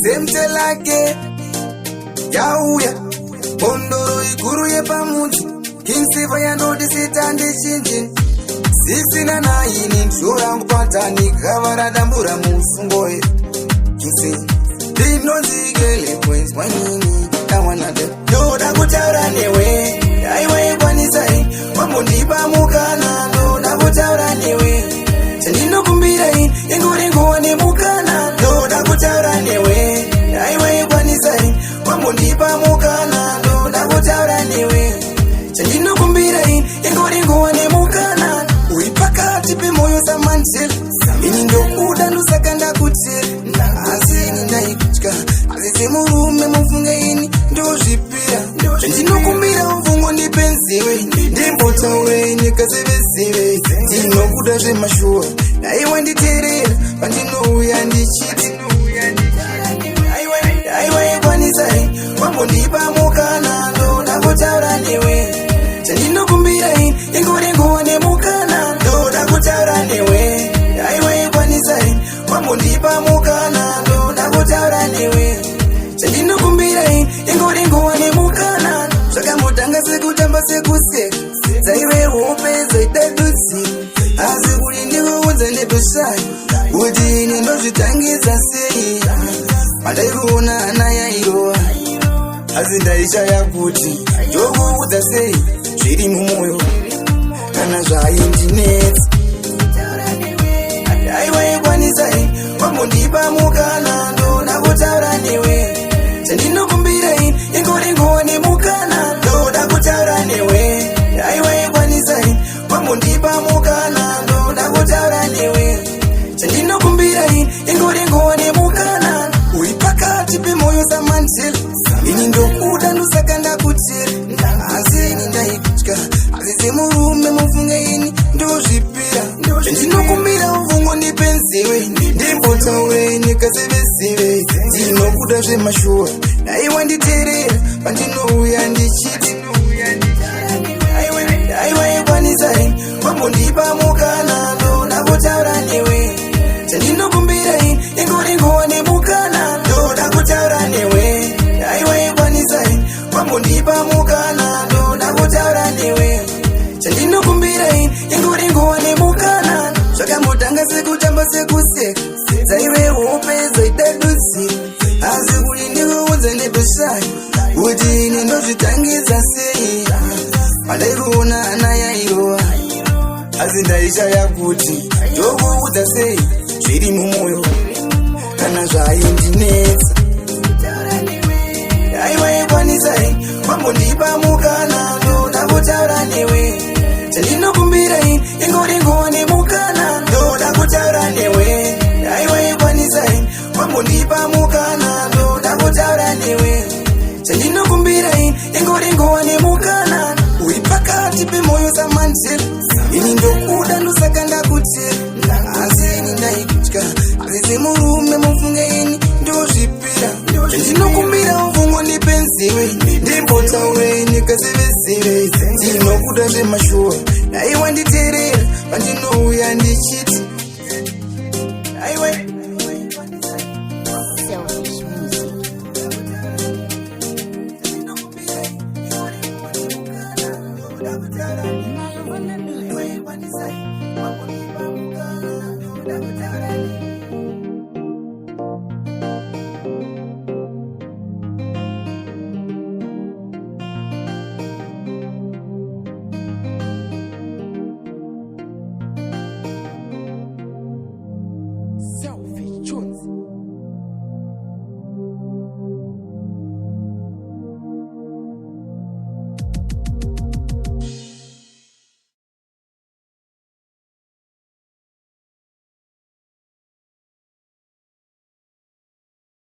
semtelake yauya bondoro iguru yepamudzi King Silver yanodisita ndichinji 699 njorangu patani kavara dambura musungoe Kisi dinonzigele points mwanini kawanade Noda kutaura newe aiwe kwanisai wamundipa mukana Noda kutaura newe chandinokumbira ingoringowa nemukana Noda kutaura newe aiwe kwanisai wamundipa mukana Noda kutaura newe chandinokumbira ingoringowa nemukana uri pakati pemoyo samanjela ini ndokuda ndosakanda kutera asi ini ndaikutya asi semurume mufunge ini ndozvipira zvandinokumbira muvungo ndipenziwe ndimbotaure nyika sevezive ndinokuda zvemashuwa aiwa nditeerera pandinouya ndichiti aiwa ikwanisai wambondipa mukana ndoda kutaura newe chandinokumbira ingoringowa nemukana ndoda kutaura newe aiwa ikwanisai wambondipa mukana ndoda kutaura newe chandinokumbira ingoringowa nemukana zvakambotanga sekutamba sekuseka dzaive hope dzaidadutsi asi kuri ndikuudza netushai kuti ini ndozvitangisa sei pandaikuona hana yairova asi ndaishaya kuti ndokuudza sei zviri mumwoyo kana zvaindinetsa aiwa ikwanisai wambondipa mukana ndoda kutaura newe chandinokumbira ingoringowa nemukana ndoda kutaura newe aiwa ikwanisai wambondipa mukana ndoda kutaura newe chandinokumbira ingoringowa nemukana uri pakati pemoyo samanjela ini ndokuda ndosakanda kutera asi ini ndaikutya asi semurume mufunge ini ndozvipira zvandinokumbira muvungo ndipenziwe ndimbotaure nyika sevezive ndinokuda zvemashuwa aiwa nditeerera pandinouya ndichiti aiwa ikwanisai wambondipa mukana ndoda kutaura newe chandinokumbira ingoringowa nemukana ndoda kutaura newe aiwa ikwanisai wambondipa mukana ndoda kutaura newe chandinokumbira ingoringowa nemukana zvakambotanga sekutamba sekuseka dzaive hope dzaidadutsi asi kuri ndikuudza netushai kuti ini ndozvitangisa sei pandaikuona hana yairova asi ndaishaya kuti ndokuudza sei zviri mumwoyo